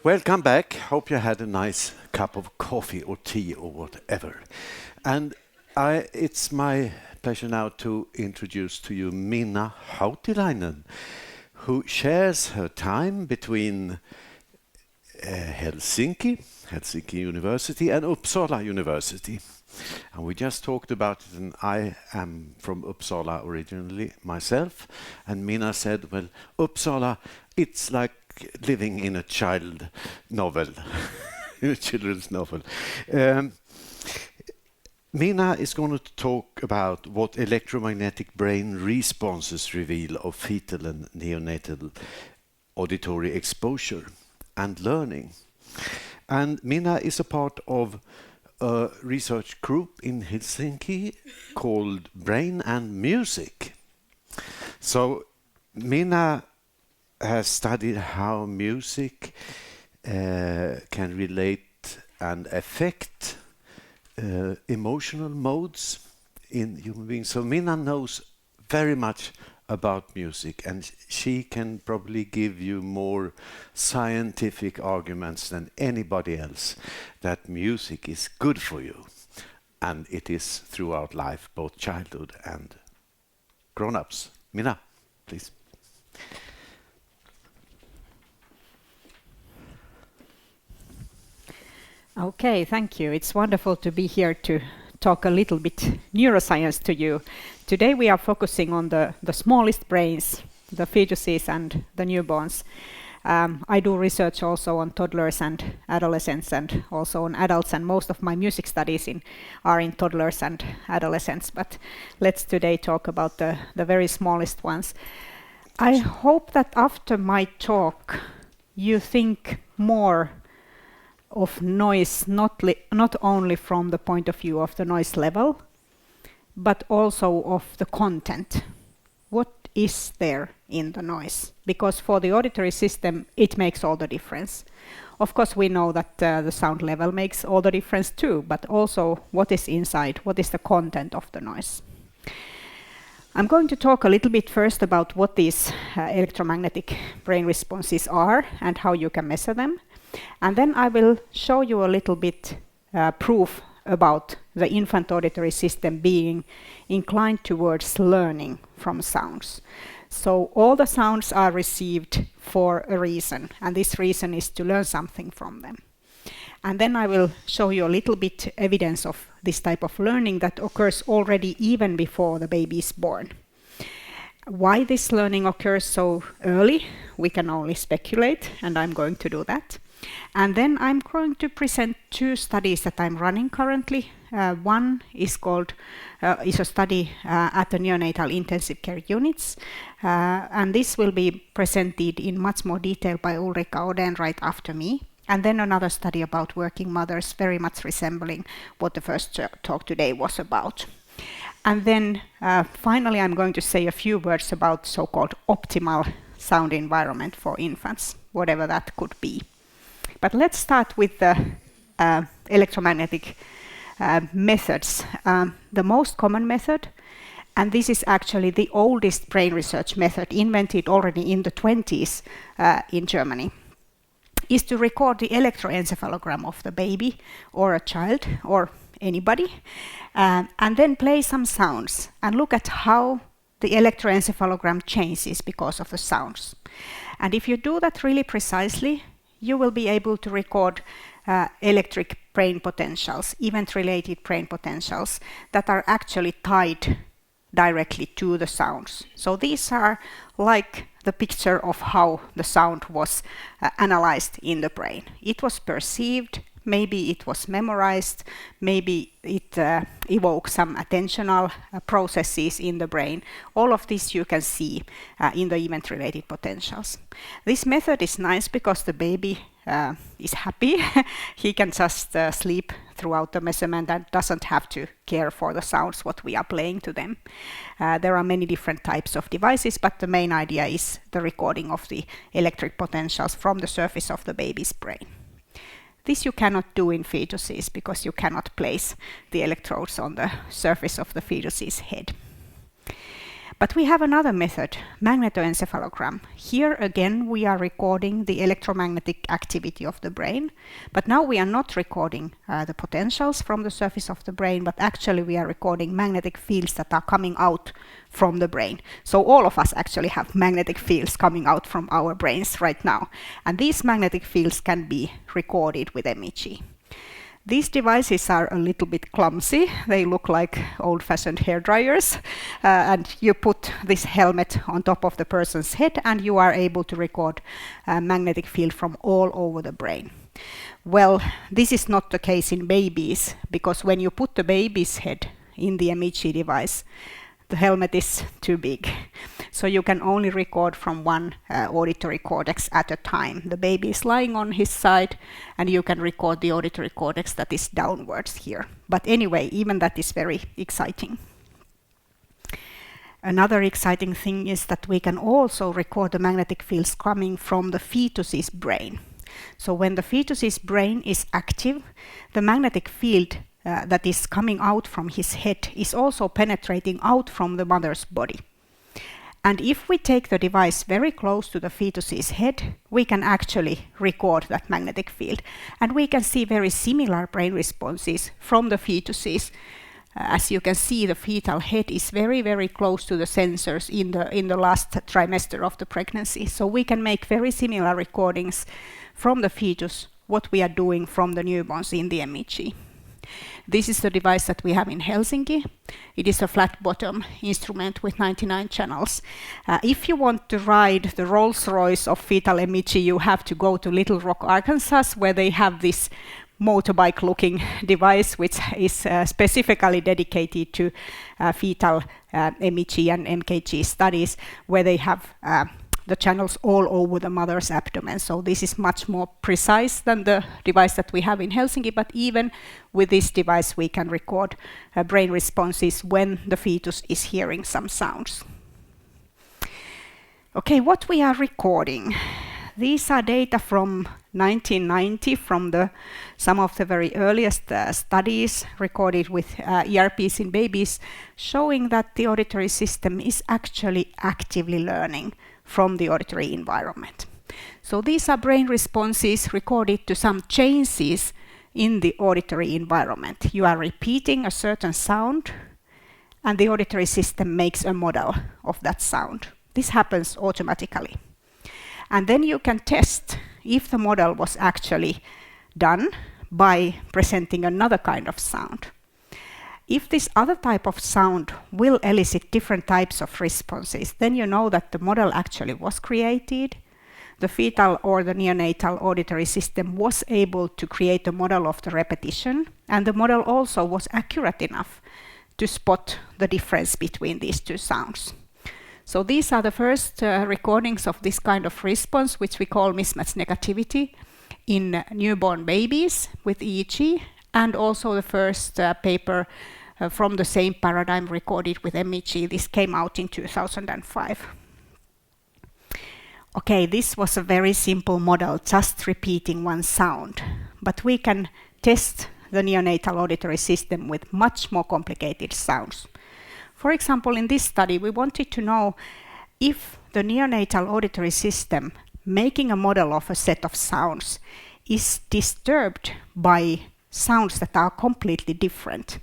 Welcome back. Hope you had a nice cup of coffee or tea or whatever. And it's my pleasure now to introduce to you Minna Houtilainen, who shares her time between Helsinki University and Uppsala University. And we just talked about it, and I am from Uppsala originally myself. And Minna said, well, Uppsala, it's like living in a child novel, a children's novel. Minna is going to talk about what electromagnetic brain responses reveal of fetal and neonatal auditory exposure and learning. And Minna is a part of a research group in Helsinki called Brain and Music. So Minna has studied how music can relate and affect emotional modes in human beings. So Minna knows very much about music, and she can probably give you more scientific arguments than anybody else that music is good for you, and it is throughout life, both childhood and grown-ups. Minna, please. Okay, thank you. It's wonderful to be here to talk a little bit neuroscience to you. Today we are focusing on the smallest brains, the fetuses and the newborns. I do research also on toddlers and adolescents, and also on adults, and most of my music studies are in toddlers and adolescents. But let's today talk about the very smallest ones. I hope that after my talk you think more of noise, not only from the point of view of the noise level, but also of the content. What is there in the noise? Because for the auditory system, it makes all the difference. Of course, we know that the sound level makes all the difference too, but also what is inside, what is the content of the noise. I'm going to talk a little bit first about what these electromagnetic brain responses are and how you can measure them. And then I will show you a little bit proof about the infant auditory system being inclined towards learning from sounds. So all the sounds are received for a reason, and this reason is to learn something from them. And then I will show you a little bit evidence of this type of learning that occurs already even before the baby is born. Why this learning occurs so early, we can only speculate, and I'm going to do that. And then I'm going to present two studies that I'm running currently. One is a study at the neonatal intensive care units, and this will be presented in much more detail by Ulrika Oden right after me. And then another study about working mothers, very much resembling what the first talk today was about. And then finally I'm going to say a few words about so-called optimal sound environment for infants, whatever that could be. But let's start with the electromagnetic methods. The most common method, and this is actually the oldest brain research method invented already in the 20s in Germany, is to record the electroencephalogram of the baby or a child or anybody, and then play some sounds and look at how the electroencephalogram changes because of the sounds. And if you do that really precisely, you will be able to record electric brain potentials, event-related brain potentials that are actually tied directly to the sounds. So these are like the picture of how the sound was analyzed in the brain. It was perceived, maybe it was memorized, maybe it evoked some attentional processes in the brain. All of this you can see in the event-related potentials. This method is nice because the baby is happy. He can just sleep throughout the measurement and doesn't have to care for the sounds what we are playing to them. There are many different types of devices, but the main idea is the recording of the electric potentials from the surface of the baby's brain. This you cannot do in fetuses because you cannot place the electrodes on the surface of the fetus's head. But we have another method, magnetoencephalogram. Here again we are recording the electromagnetic activity of the brain, but now we are not recording the potentials from the surface of the brain, but actually we are recording magnetic fields that are coming out from the brain. So all of us actually have magnetic fields coming out from our brains right now, and these magnetic fields can be recorded with MEG. These devices are a little bit clumsy. They look like old-fashioned hair dryers, and you put this helmet on top of the person's head and you are able to record a magnetic field from all over the brain. Well, this is not the case in babies, because when you put the baby's head in the MEG device, the helmet is too big. So you can only record from one auditory cortex at a time. The baby is lying on his side and you can record the auditory cortex that is downwards here. But anyway, even that is very exciting. Another exciting thing is that we can also record the magnetic fields coming from the fetus's brain. So when the fetus's brain is active, the magnetic field that is coming out from his head is also penetrating out from the mother's body. And if we take the device very close to the fetus's head, we can actually record that magnetic field. And we can see very similar brain responses from the fetuses. As you can see, the fetal head is very, very close to the sensors in the last trimester of the pregnancy. So we can make very similar recordings from the fetus, what we are doing from the newborns in the MEG. This is the device that we have in Helsinki. It is a flat bottom instrument with 99 channels. If you want to ride the Rolls-Royce of fetal MEG, you have to go to Little Rock, Arkansas, where they have this motorbike-looking device, which is specifically dedicated to fetal MEG and MKG studies, where they have the channels all over the mother's abdomen. So this is much more precise than the device that we have in Helsinki, but even with this device we can record brain responses when the fetus is hearing some sounds. Okay, what we are recording. These are data from 1990 from some of the very earliest studies recorded with ERPs in babies, showing that the auditory system is actually actively learning from the auditory environment. So these are brain responses recorded to some changes in the auditory environment. You are repeating a certain sound and the auditory system makes a model of that sound. This happens automatically. And then you can test if the model was actually done by presenting another kind of sound. If this other type of sound will elicit different types of responses, then you know that the model actually was created. The fetal or the neonatal auditory system was able to create a model of the repetition, and the model also was accurate enough to spot the difference between these two sounds. So these are the first recordings of this kind of response, which we call mismatch negativity, in newborn babies with EEG, and also the first paper from the same paradigm recorded with MEG. This came out in 2005. Okay, this was a very simple model, just repeating one sound. But we can test the neonatal auditory system with much more complicated sounds. For example, in this study, we wanted to know if the neonatal auditory system, making a model of a set of sounds, is disturbed by sounds that are completely different.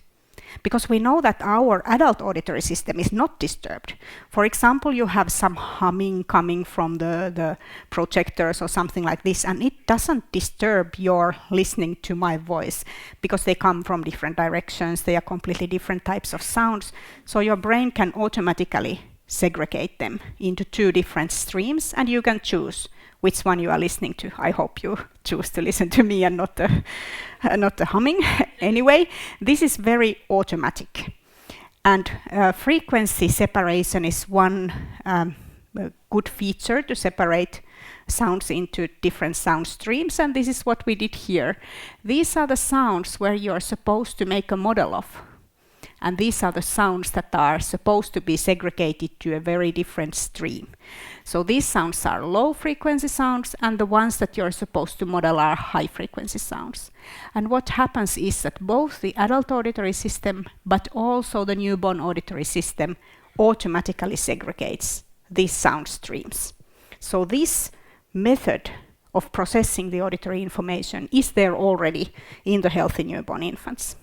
Because we know that our adult auditory system is not disturbed. For example, you have some humming coming from the projectors or something like this, and it doesn't disturb your listening to my voice because they come from different directions, they are completely different types of sounds. So your brain can automatically segregate them into two different streams, and you can choose which one you are listening to. I hope you choose to listen to me and not the humming. Anyway, this is very automatic. And frequency separation is one good feature to separate sounds into different sound streams, and this is what we did here. These are the sounds where you are supposed to make a model of. and these are the sounds that are supposed to be segregated to a very different stream. So these sounds are low frequency sounds, and the ones that you're supposed to model are high frequency sounds. And what happens is that both the adult auditory system but also the newborn auditory system automatically segregates these sound streams. So this method of processing the auditory information is there already in the healthy newborn infants.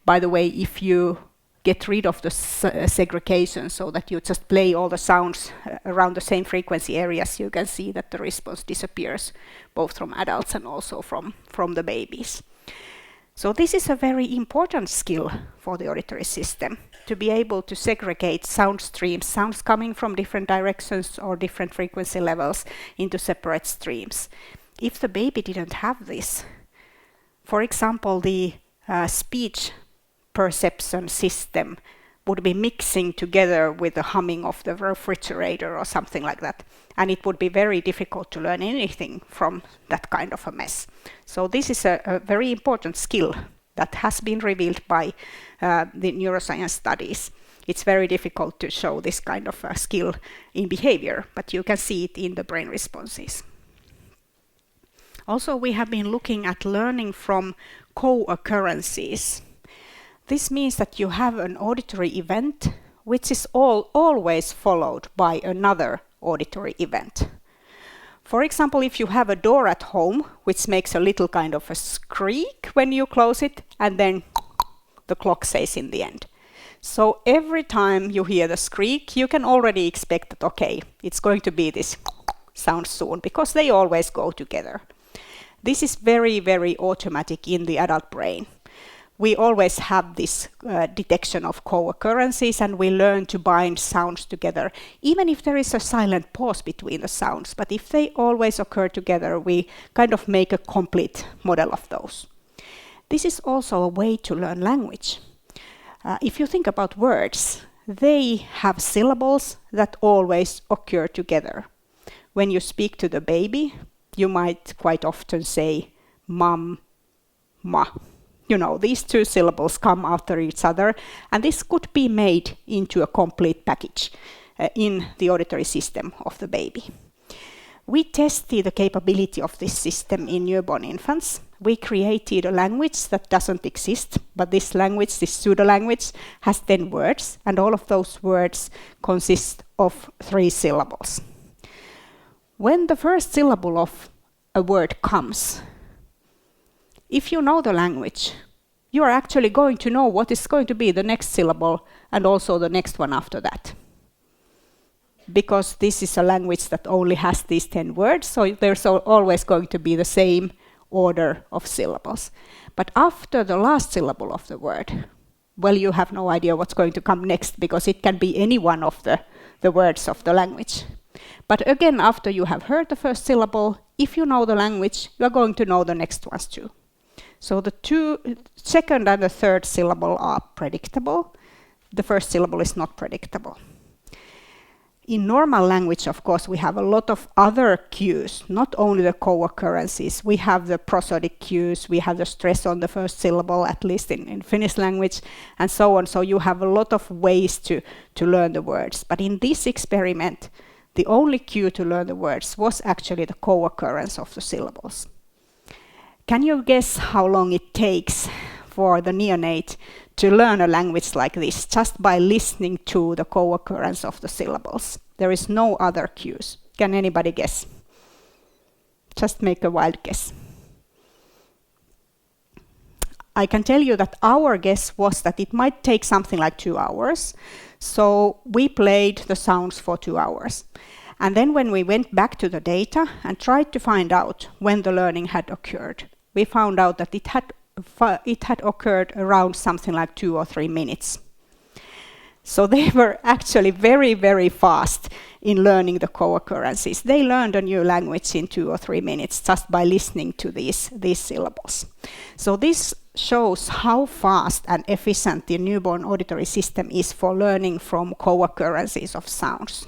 By the way, if you get rid of the segregation so that you just play all the sounds around the same frequency areas, you can see that the response disappears both from adults and also from the babies. So this is a very important skill for the auditory system, to be able to segregate sound streams, sounds coming from different directions or different frequency levels, into separate streams. If the baby didn't have this, for example, the speech perception system would be mixing together with the humming of the refrigerator or something like that, and it would be very difficult to learn anything from that kind of a mess. So this is a very important skill that has been revealed by the neuroscience studies. It's very difficult to show this kind of a skill in behavior, but you can see it in the brain responses. Also, we have been looking at learning from co-occurrences. This means that you have an auditory event which is always followed by another auditory event. For example, if you have a door at home which makes a little kind of a squeak when you close it, and then the clock says in the end. So every time you hear the squeak, you can already expect that, okay, it's going to be this sound soon, because they always go together. This is very, very automatic in the adult brain. We always have this detection of co-occurrences, and we learn to bind sounds together, even if there is a silent pause between the sounds. But if they always occur together, we kind of make a complete model of those. This is also a way to learn language. If you think about words, they have syllables that always occur together. When you speak to the baby, you might quite often say mum, ma. You know, these two syllables come after each other, and this could be made into a complete package in the auditory system of the baby. We tested the capability of this system in newborn infants. We created a language that doesn't exist, but this language, this pseudo-language, has 10 words, and all of those words consist of 3 syllables. When the first syllable of a word comes, if you know the language, you are actually going to know what is going to be the next syllable and also the next one after that. Because this is a language that only has these 10 words, so there's always going to be the same order of syllables. But after the last syllable of the word, well, you have no idea what's going to come next, because it can be any one of the words of the language. But again, after you have heard the first syllable, if you know the language, you are going to know the next ones too. So the second and the third syllable are predictable. The first syllable is not predictable. In normal language, of course, we have a lot of other cues, not only the co-occurrences. We have the prosodic cues, we have the stress on the first syllable, at least in Finnish language, and so on. So you have a lot of ways to learn the words. But in this experiment, the only cue to learn the words was actually the co-occurrence of the syllables. Can you guess how long it takes for the neonate to learn a language like this, just by listening to the co-occurrence of the syllables? There is no other cues. Can anybody guess? Just make a wild guess. I can tell you that our guess was that it might take something like 2 hours. So we played the sounds for 2 hours. And then when we went back to the data and tried to find out when the learning had occurred, we found out that it had occurred around something like 2 or 3 minutes. So they were actually very, very fast in learning the co-occurrences. They learned a new language in 2 or 3 minutes just by listening to these syllables. So this shows how fast and efficient the newborn auditory system is for learning from co-occurrences of sounds.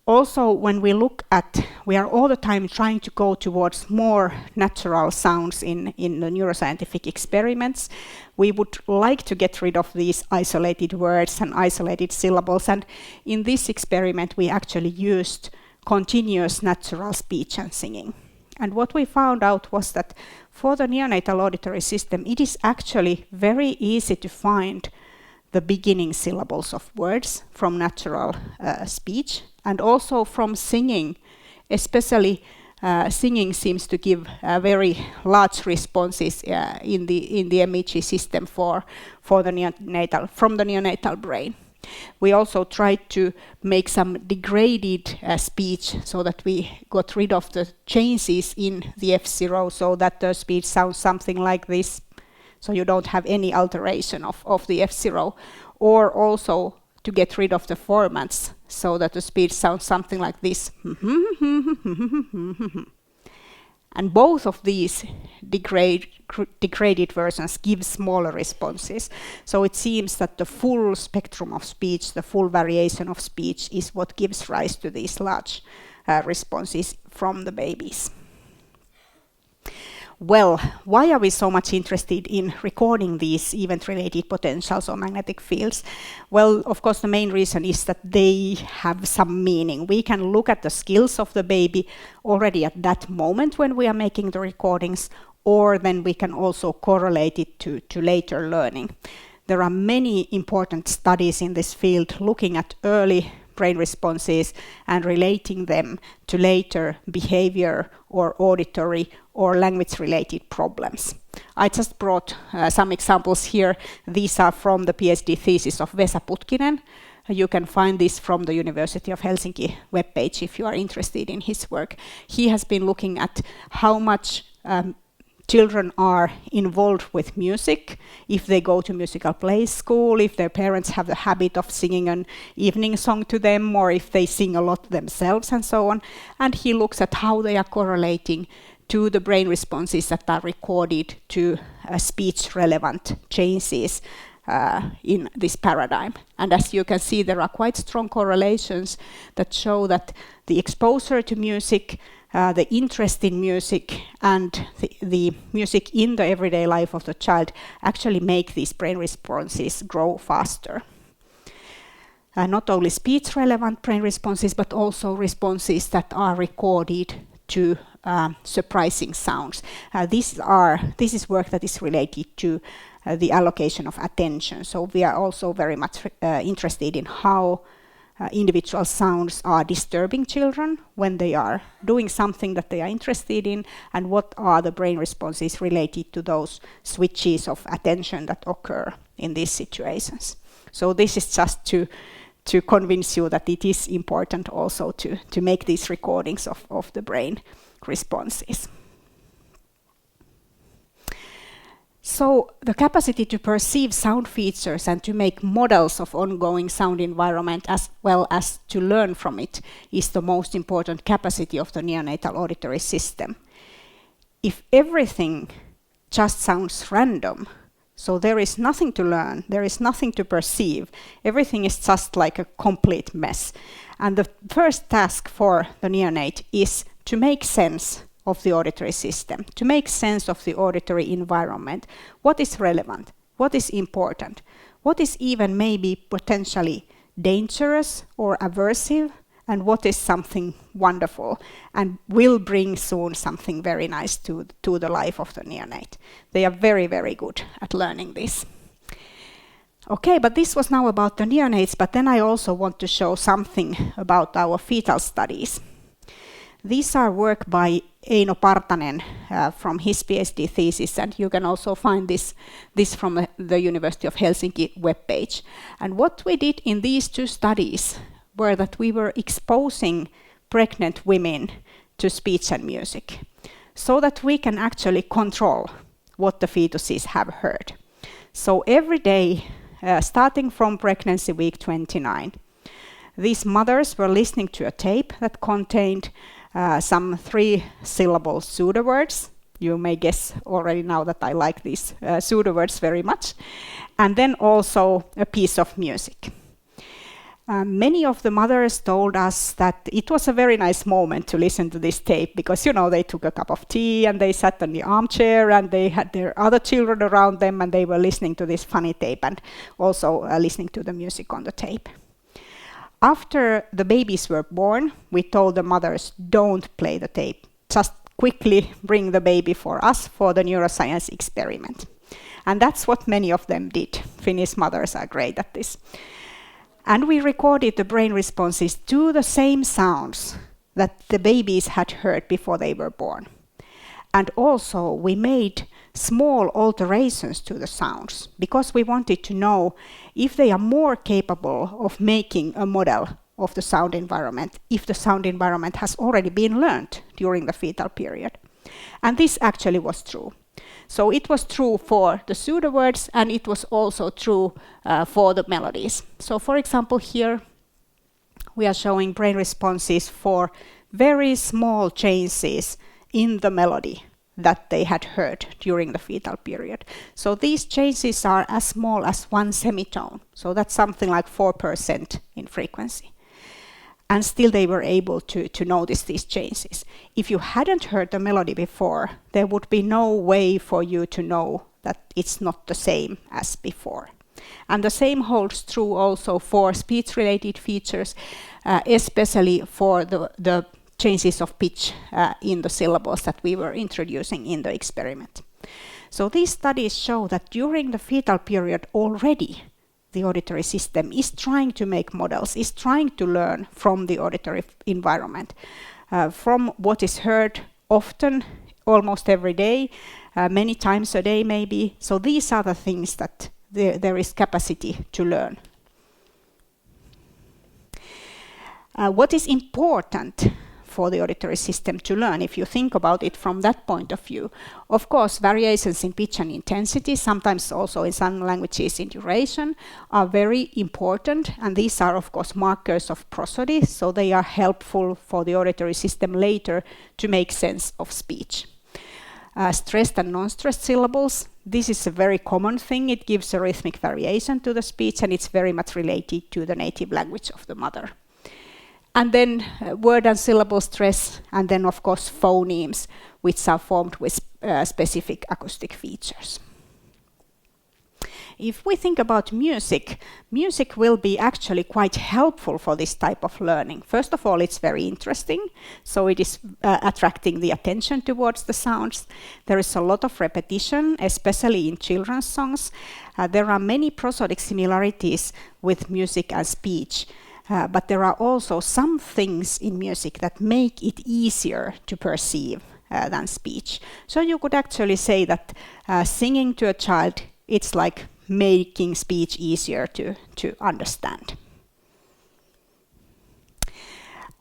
Also, when we look at, we are all the time trying to go towards more natural sounds in the neuroscientific experiments. We would like to get rid of these isolated words and isolated syllables. And in this experiment, we actually used continuous natural speech and singing. And what we found out was that for the neonatal auditory system, it is actually very easy to find the beginning syllables of words from natural speech, and also from singing. Especially singing seems to give very large responses in the MEG system for the neonatal, from the neonatal brain. We also tried to make some degraded speech so that we got rid of the changes in the F0, so that the speech sounds something like this. So you don't have any alteration of the F0, or also to get rid of the formants so that the speech sounds something like this. And both of these degraded versions give smaller responses. So it seems that the full spectrum of speech, the full variation of speech, is what gives rise to these large responses from the babies. Well, why are we so much interested in recording these event-related potentials or magnetic fields? Well, of course, the main reason is that they have some meaning. We can look at the skills of the baby already at that moment when we are making the recordings, or then we can also correlate it to later learning. There are many important studies in this field looking at early brain responses and relating them to later behavior or auditory or language-related problems. I just brought some examples here. These are from the PhD thesis of Vesa Putkinen. You can find this from the University of Helsinki webpage if you are interested in his work. He has been looking at how much children are involved with music, if they go to musical play school, if their parents have the habit of singing an evening song to them, or if they sing a lot themselves and so on. And he looks at how they are correlating to the brain responses that are recorded to speech-relevant changes in this paradigm. And as you can see, there are quite strong correlations that show that the exposure to music, the interest in music, and the music in the everyday life of the child actually make these brain responses grow faster. Not only speech-relevant brain responses, but also responses that are recorded to surprising sounds. This is work that is related to the allocation of attention. So we are also very much interested in how individual sounds are disturbing children when they are doing something that they are interested in, and what are the brain responses related to those switches of attention that occur in these situations. So this is just to convince you that it is important also to make these recordings of the brain responses. So the capacity to perceive sound features and to make models of ongoing sound environment as well as to learn from it is the most important capacity of the neonatal auditory system. If everything just sounds random, so there is nothing to learn, there is nothing to perceive, everything is just like a complete mess. And the first task for the neonate is to make sense of the auditory system, to make sense of the auditory environment. What is relevant? What is important? What is even maybe potentially dangerous or aversive? And what is something wonderful and will bring soon something very nice to the life of the neonate? They are very, very good at learning this. Okay, but this was now about the neonates, but then I also want to show something about our fetal studies. These are work by Eino Partanen from his PhD thesis, and you can also find this from the University of Helsinki webpage. And what we did in these two studies were that we were exposing pregnant women to speech and music so that we can actually control what the fetuses have heard. So every day, starting from pregnancy week 29, these mothers were listening to a tape that contained some 3-syllable pseudo words. You may guess already now that I like these pseudo words very much. And then also a piece of music. Many of the mothers told us that it was a very nice moment to listen to this tape because, you know, they took a cup of tea and they sat in the armchair and they had their other children around them and they were listening to this funny tape and also listening to the music on the tape. After the babies were born, we told the mothers, don't play the tape. Just quickly bring the baby for us for the neuroscience experiment. And that's what many of them did. Finnish mothers are great at this. And we recorded the brain responses to the same sounds that the babies had heard before they were born. And also we made small alterations to the sounds because we wanted to know if they are more capable of making a model of the sound environment, if the sound environment has already been learned during the fetal period. And this actually was true. So it was true for the pseudo words and it was also true for the melodies. So for example here we are showing brain responses for very small changes in the melody that they had heard during the fetal period. So these changes are as small as one semitone. So that's something like 4% in frequency. And still they were able to notice these changes. If you hadn't heard the melody before, there would be no way for you to know that it's not the same as before. And the same holds true also for speech-related features, especially for the changes of pitch in the syllables that we were introducing in the experiment. So these studies show that during the fetal period already, the auditory system is trying to make models, is trying to learn from the auditory environment, from what is heard often, almost every day, many times a day maybe. So these are the things that there is capacity to learn. What is important for the auditory system to learn, if you think about it from that point of view? Of course, variations in pitch and intensity, sometimes also in some languages in duration, are very important, and these are of course markers of prosody, so they are helpful for the auditory system later to make sense of speech. Stressed and non-stressed syllables, this is a very common thing. It gives a rhythmic variation to the speech and it's very much related to the native language of the mother. And then word and syllable stress, and then of course phonemes, which are formed with specific acoustic features. If we think about music, music will be actually quite helpful for this type of learning. First of all, it's very interesting, so it is attracting the attention towards the sounds. There is a lot of repetition, especially in children's songs. There are many prosodic similarities with music and speech. But there are also some things in music that make it easier to perceive than speech. So you could actually say that singing to a child, it's like making speech easier to understand.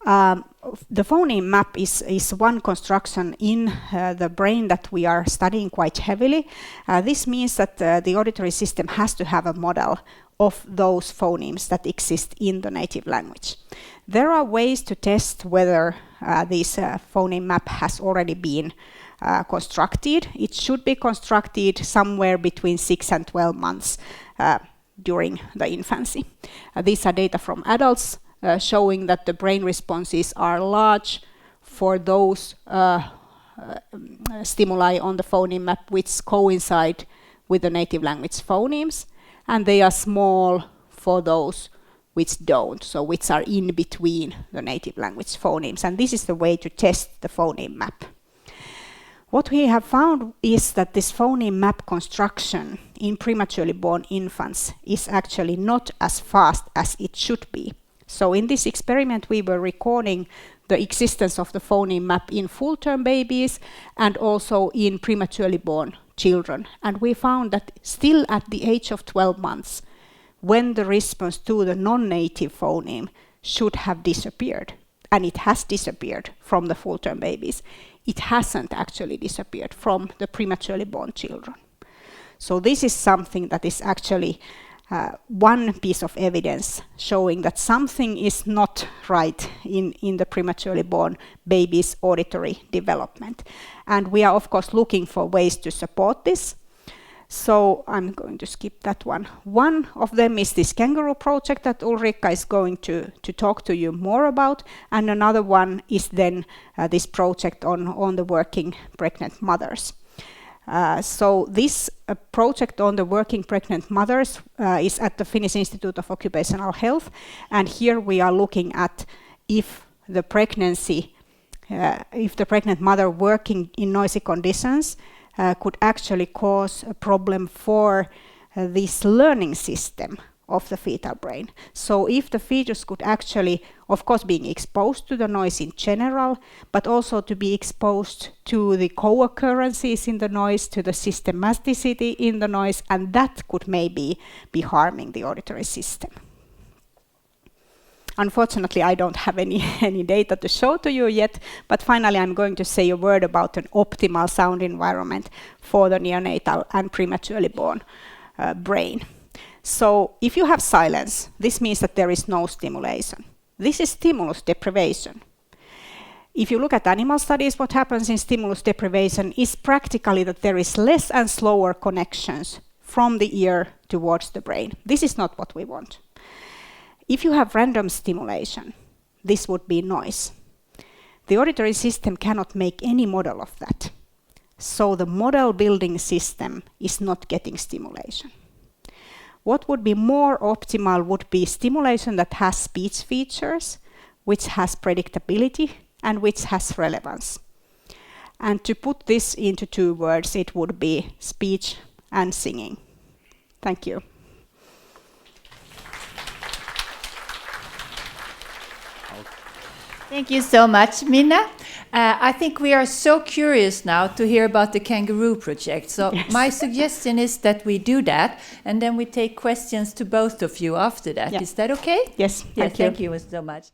The phoneme map is one construction in the brain that we are studying quite heavily. This means that the auditory system has to have a model of those phonemes that exist in the native language. There are ways to test whether this phoneme map has already been constructed. It should be constructed somewhere between 6 and 12 months during the infancy. These are data from adults showing that the brain responses are large for those stimuli on the phoneme map which coincide with the native language phonemes, and they are small for those which don't, so which are in between the native language phonemes. And this is the way to test the phoneme map. What we have found is that this phoneme map construction in prematurely born infants is actually not as fast as it should be. So in this experiment we were recording the existence of the phoneme map in full-term babies and also in prematurely born children. And we found that still at the age of 12 months, when the response to the non-native phoneme should have disappeared, and it has disappeared from the full-term babies, it hasn't actually disappeared from the prematurely born children. So this is something that is actually one piece of evidence showing that something is not right in the prematurely born baby's auditory development. And we are of course looking for ways to support this. So I'm going to skip that one. One of them is this kangaroo project that Ulrika is going to talk to you more about, and another one is then this project on the working pregnant mothers. So this project on the working pregnant mothers is at the Finnish Institute of Occupational Health, and here we are looking at if the pregnant mother working in noisy conditions could actually cause a problem for this learning system of the fetal brain. So if the fetus could actually, of course, being exposed to the noise in general, but also to be exposed to the co-occurrences in the noise, to the systematicity in the noise, and that could maybe be harming the auditory system. Unfortunately, I don't have any data to show to you yet, but finally I'm going to say a word about an optimal sound environment for the neonatal and prematurely born brain. So if you have silence, this means that there is no stimulation. This is stimulus deprivation. If you look at animal studies, what happens in stimulus deprivation is practically that there is less and slower connections from the ear towards the brain. This is not what we want. If you have random stimulation, this would be noise. The auditory system cannot make any model of that. So the model building system is not getting stimulation. What would be more optimal would be stimulation that has speech features, which has predictability, and which has relevance. And to put this into 2 words, it would be speech and singing. Thank you. Thank you so much, Minna. I think we are so curious now to hear about the kangaroo project. So yes. My suggestion is that we do that, and then we take questions to both of you after that. Yeah. Is that okay? Yes, Thank you so much.